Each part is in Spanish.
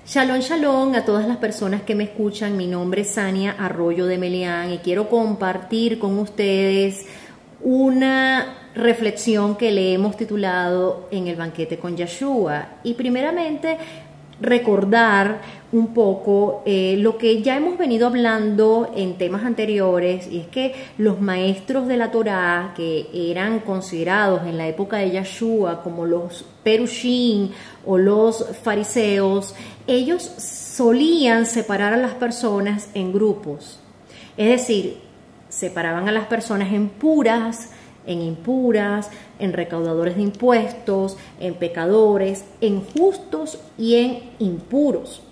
Shalom, shalom a todas las personas que me escuchan. Mi nombre es Sania Arroyo de Meleán y quiero compartir con ustedes una reflexión que le hemos titulado En el banquete con Yeshua. Y primeramente recordar un poco lo que ya hemos venido hablando en temas anteriores, y es que los maestros de la Torá, que eran considerados en la época de Yeshua como los Perushim o los fariseos, ellos solían separar a las personas en grupos, es decir, separaban a las personas en puras, en impuras, en recaudadores de impuestos, en pecadores, en justos y en impuros.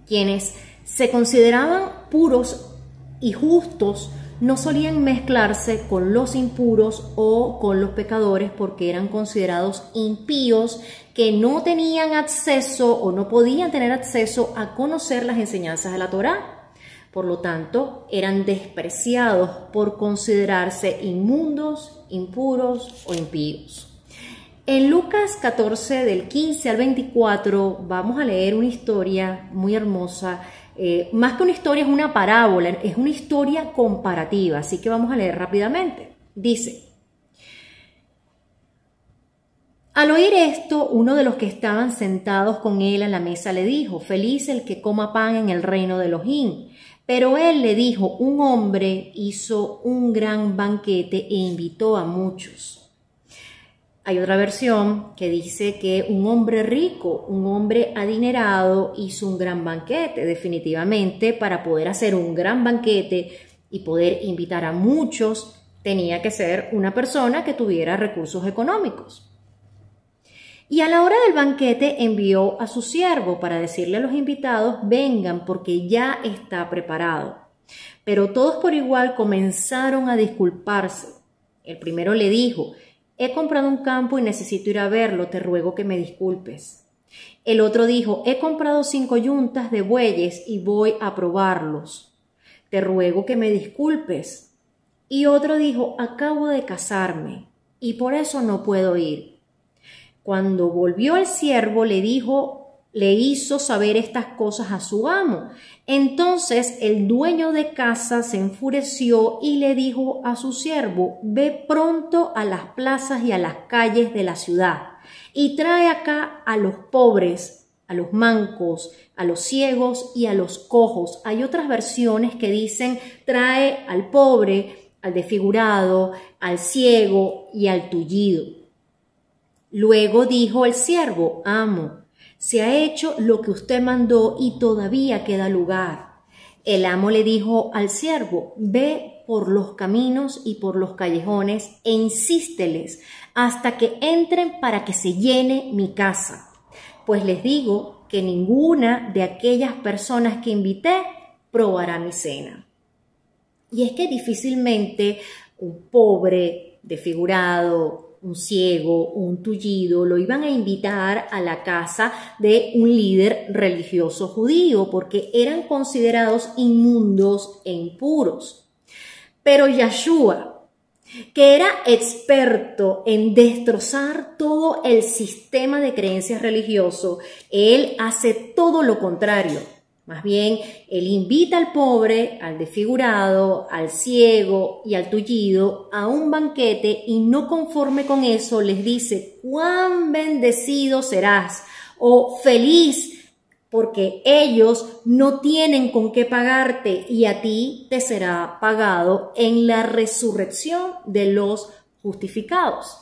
Quienes se consideraban puros y justos no solían mezclarse con los impuros o con los pecadores porque eran considerados impíos que no tenían acceso o no podían tener acceso a conocer las enseñanzas de la Torá. Por lo tanto, eran despreciados por considerarse inmundos, impuros o impíos. En Lucas 14, del 15 al 24, vamos a leer una historia muy hermosa. Más que una historia, es una parábola, es una historia comparativa, así que vamos a leer rápidamente. Dice: al oír esto, uno de los que estaban sentados con él a la mesa le dijo: feliz el que coma pan en el reino de Elohim. Pero él le dijo: un hombre hizo un gran banquete e invitó a muchos. Hay otra versión que dice que un hombre rico, un hombre adinerado, hizo un gran banquete. Definitivamente, para poder hacer un gran banquete y poder invitar a muchos, tenía que ser una persona que tuviera recursos económicos. Y a la hora del banquete envió a su siervo para decirle a los invitados: vengan porque ya está preparado. Pero todos por igual comenzaron a disculparse. El primero le dijo: he comprado un campo y necesito ir a verlo, te ruego que me disculpes. El otro dijo: he comprado 5 yuntas de bueyes y voy a probarlos, te ruego que me disculpes. Y otro dijo: acabo de casarme y por eso no puedo ir. Cuando volvió el siervo le hizo saber estas cosas a su amo. Entonces el dueño de casa se enfureció y le dijo a su siervo: ve pronto a las plazas y a las calles de la ciudad y trae acá a los pobres, a los mancos, a los ciegos y a los cojos. Hay otras versiones que dicen: trae al pobre, al desfigurado, al ciego y al tullido. Luego dijo el siervo: amo, se ha hecho lo que usted mandó y todavía queda lugar. El amo le dijo al siervo: ve por los caminos y por los callejones e insísteles hasta que entren para que se llene mi casa. Pues les digo que ninguna de aquellas personas que invité probará mi cena. Y es que difícilmente un pobre, desfigurado, un ciego, un tullido, lo iban a invitar a la casa de un líder religioso judío porque eran considerados inmundos e impuros. Pero Yeshua, que era experto en destrozar todo el sistema de creencias religioso, él hace todo lo contrario. Más bien, él invita al pobre, al desfigurado, al ciego y al tullido a un banquete y no conforme con eso les dice: cuán bendecido serás o feliz, porque ellos no tienen con qué pagarte y a ti te será pagado en la resurrección de los justificados.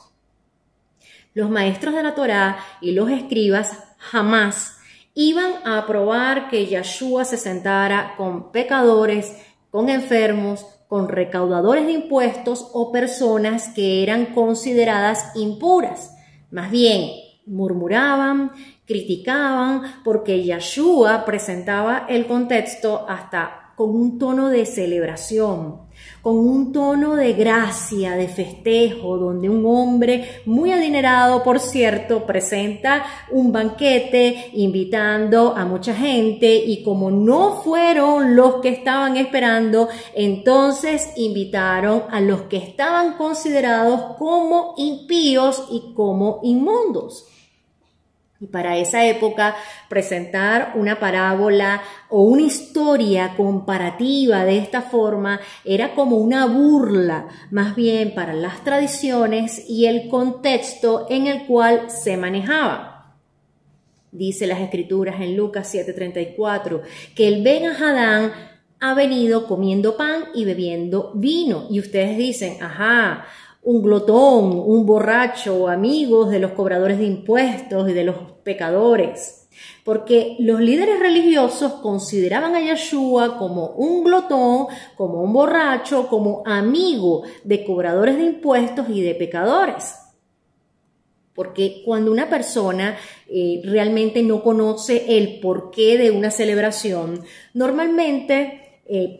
Los maestros de la Torá y los escribas jamás iban a aprobar que Yeshua se sentara con pecadores, con enfermos, con recaudadores de impuestos o personas que eran consideradas impuras. Más bien, murmuraban, criticaban, porque Yeshua presentaba el contexto hasta con un tono de celebración, con un tono de gracia, de festejo, donde un hombre muy adinerado, por cierto, presenta un banquete invitando a mucha gente, y como no fueron los que estaban esperando, entonces invitaron a los que estaban considerados como impíos y como inmundos. Y para esa época, presentar una parábola o una historia comparativa de esta forma era como una burla, más bien para las tradiciones y el contexto en el cual se manejaba. Dice las Escrituras en Lucas 7:34 que el Ben Hadán ha venido comiendo pan y bebiendo vino. Y ustedes dicen, ajá, un glotón, un borracho, amigos de los cobradores de impuestos y de los pecadores. Porque los líderes religiosos consideraban a Yeshua como un glotón, como un borracho, como amigo de cobradores de impuestos y de pecadores. Porque cuando una persona realmente no conoce el porqué de una celebración, normalmente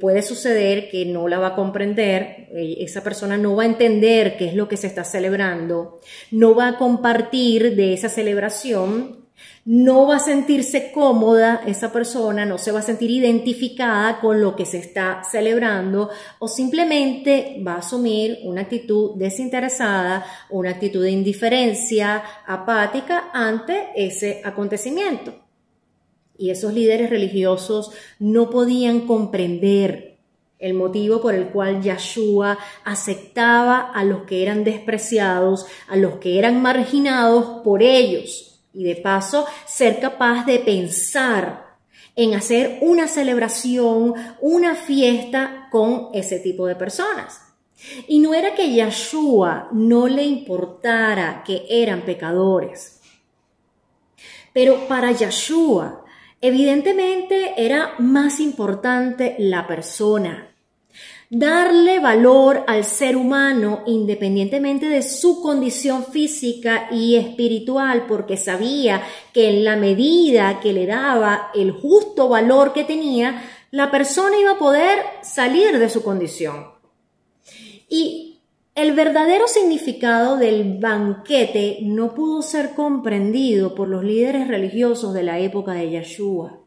puede suceder que no la va a comprender, esa persona no va a entender qué es lo que se está celebrando, no va a compartir de esa celebración, no va a sentirse cómoda esa persona, no se va a sentir identificada con lo que se está celebrando o simplemente va a asumir una actitud desinteresada, una actitud de indiferencia, apática ante ese acontecimiento. Y esos líderes religiosos no podían comprender el motivo por el cual Yeshua aceptaba a los que eran despreciados, a los que eran marginados por ellos. Y de paso, ser capaz de pensar en hacer una celebración, una fiesta con ese tipo de personas. Y no era que Yeshua no le importara que eran pecadores, pero para Yeshua evidentemente era más importante la persona. Darle valor al ser humano independientemente de su condición física y espiritual, porque sabía que en la medida que le daba el justo valor que tenía, la persona iba a poder salir de su condición. Y el verdadero significado del banquete no pudo ser comprendido por los líderes religiosos de la época de Yeshua.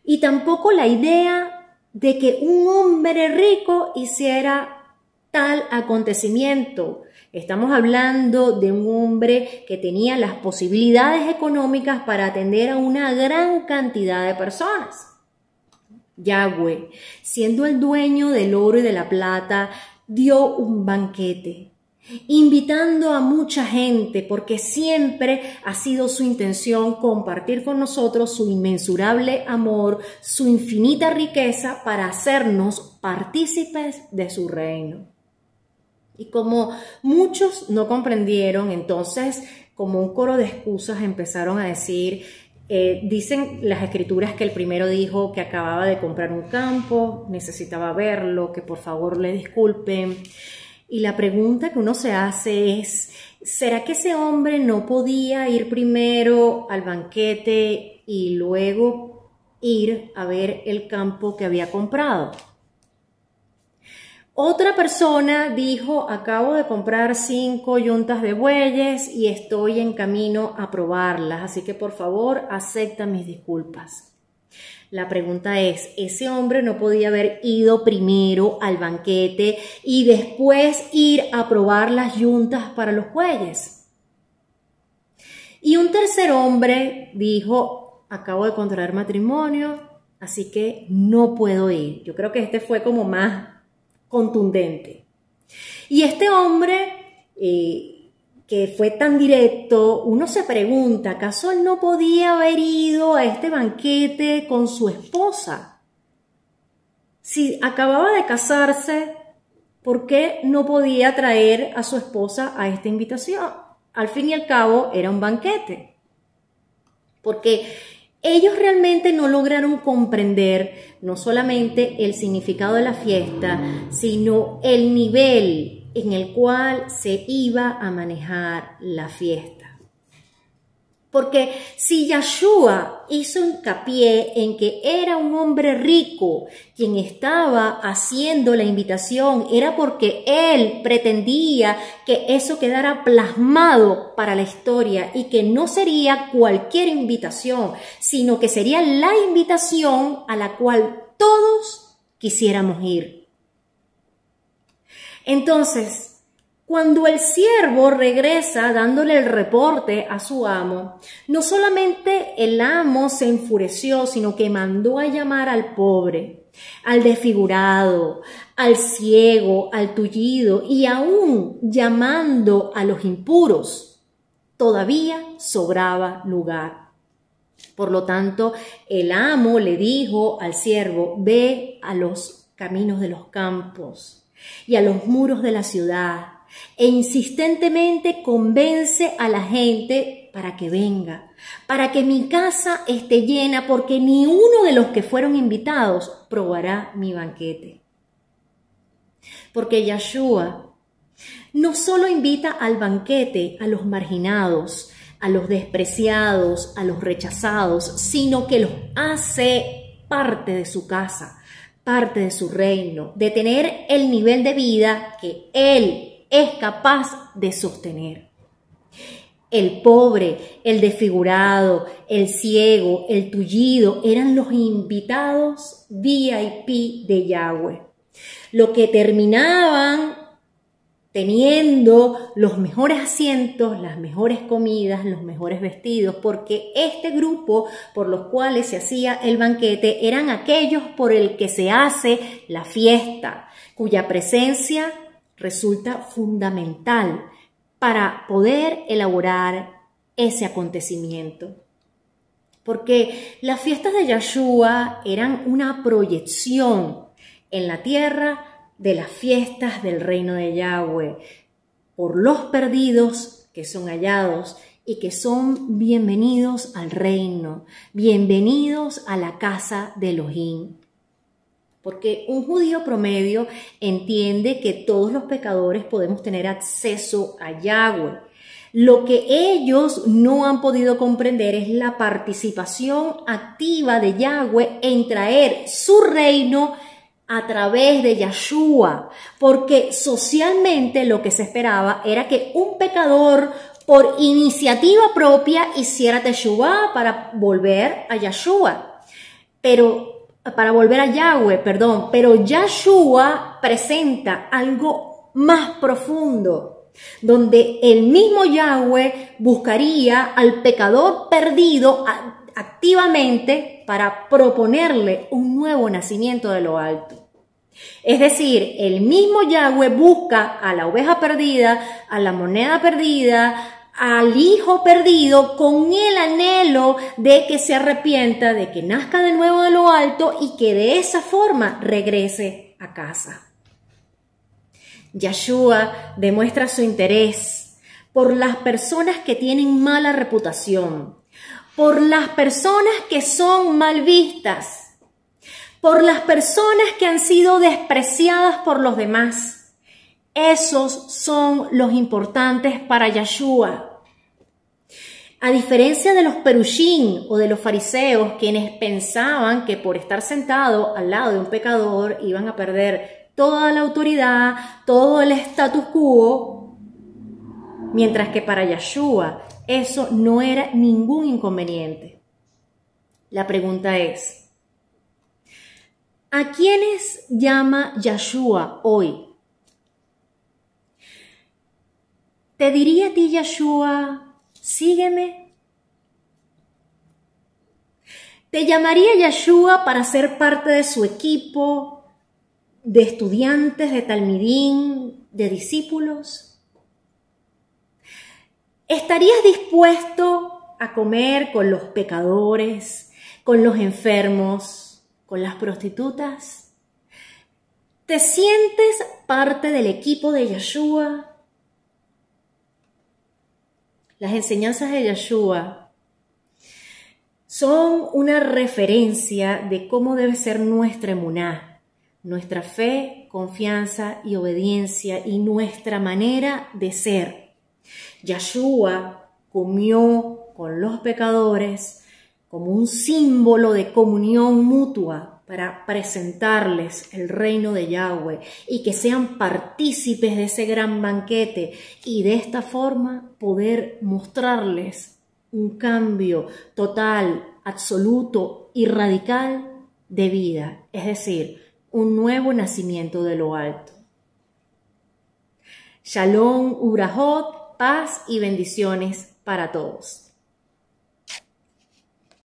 Y tampoco la idea de que un hombre rico hiciera tal acontecimiento. Estamos hablando de un hombre que tenía las posibilidades económicas para atender a una gran cantidad de personas. Yahweh, siendo el dueño del oro y de la plata, dio un banquete, invitando a mucha gente porque siempre ha sido su intención compartir con nosotros su inmensurable amor, su infinita riqueza para hacernos partícipes de su reino. Y como muchos no comprendieron, entonces como un coro de excusas empezaron a decir, dicen las Escrituras que el primero dijo que acababa de comprar un campo, necesitaba verlo, que por favor le disculpen. Y la pregunta que uno se hace es, ¿será que ese hombre no podía ir primero al banquete y luego ir a ver el campo que había comprado? Otra persona dijo, acabo de comprar 5 yuntas de bueyes y estoy en camino a probarlas, así que por favor acepta mis disculpas. La pregunta es, ¿ese hombre no podía haber ido primero al banquete y después ir a probar las yuntas para los bueyes? Y un tercer hombre dijo, acabo de contraer matrimonio, así que no puedo ir. Yo creo que este fue como más contundente. Y este hombre que fue tan directo, uno se pregunta, ¿acaso él no podía haber ido a este banquete con su esposa? Si acababa de casarse, ¿por qué no podía traer a su esposa a esta invitación? Al fin y al cabo era un banquete. Porque ellos realmente no lograron comprender no solamente el significado de la fiesta, sino el nivel en el cual se iba a manejar la fiesta. Porque si Yeshua hizo hincapié en que era un hombre rico quien estaba haciendo la invitación, era porque él pretendía que eso quedara plasmado para la historia y que no sería cualquier invitación, sino que sería la invitación a la cual todos quisiéramos ir. Entonces, Cuando el siervo regresa dándole el reporte a su amo, no solamente el amo se enfureció, sino que mandó a llamar al pobre, al desfigurado, al ciego, al tullido y aún llamando a los impuros. Todavía sobraba lugar. Por lo tanto, el amo le dijo al siervo: ve a los caminos de los campos y a los muros de la ciudad, e insistentemente convence a la gente para que venga, para que mi casa esté llena, porque ni uno de los que fueron invitados probará mi banquete. Porque Yeshua no solo invita al banquete a los marginados, a los despreciados, a los rechazados, sino que los hace parte de su casa, parte de su reino, de tener el nivel de vida que Él es capaz de sostener. El pobre, el desfigurado, el ciego, el tullido eran los invitados VIP de Yahweh, lo que terminaban teniendo los mejores asientos, las mejores comidas, los mejores vestidos, porque este grupo por los cuales se hacía el banquete eran aquellos por el que se hace la fiesta, cuya presencia resulta fundamental para poder elaborar ese acontecimiento. Porque las fiestas de Yeshua eran una proyección en la tierra de las fiestas del reino de Yahweh, por los perdidos que son hallados y que son bienvenidos al reino, bienvenidos a la casa de Elohim. Porque un judío promedio entiende que todos los pecadores podemos tener acceso a Yahweh. Lo que ellos no han podido comprender es la participación activa de Yahweh en traer su reino a través de Yeshua, porque socialmente lo que se esperaba era que un pecador por iniciativa propia hiciera teshuvá para volver a Yeshua, para volver a Yahweh, pero Yeshua presenta algo más profundo, donde el mismo Yahweh buscaría al pecador perdido activamente para proponerle un nuevo nacimiento de lo alto. Es decir, el mismo Yahweh busca a la oveja perdida, a la moneda perdida, al hijo perdido, con el anhelo de que se arrepienta, de que nazca de nuevo de lo alto y que de esa forma regrese a casa. Yeshua demuestra su interés por las personas que tienen mala reputación, por las personas que son mal vistas, por las personas que han sido despreciadas por los demás. Esos son los importantes para Yeshua. A diferencia de los perushim o de los fariseos, quienes pensaban que por estar sentado al lado de un pecador iban a perder toda la autoridad, todo el status quo, mientras que para Yeshua eso no era ningún inconveniente. La pregunta es: ¿a quiénes llama Yeshua hoy? ¿Te diría a ti Yeshua: sígueme? ¿Te llamaría Yeshua para ser parte de su equipo de estudiantes, de talmidín, de discípulos? ¿Estarías dispuesto a comer con los pecadores, con los enfermos, con las prostitutas? ¿Te sientes parte del equipo de Yeshua? Las enseñanzas de Yeshua son una referencia de cómo debe ser nuestra emuná, nuestra fe, confianza y obediencia y nuestra manera de ser. Yeshua comió con los pecadores como un símbolo de comunión mutua para presentarles el reino de Yahweh y que sean partícipes de ese gran banquete y de esta forma poder mostrarles un cambio total, absoluto y radical de vida, es decir, un nuevo nacimiento de lo alto. Shalom, Urahot, paz y bendiciones para todos.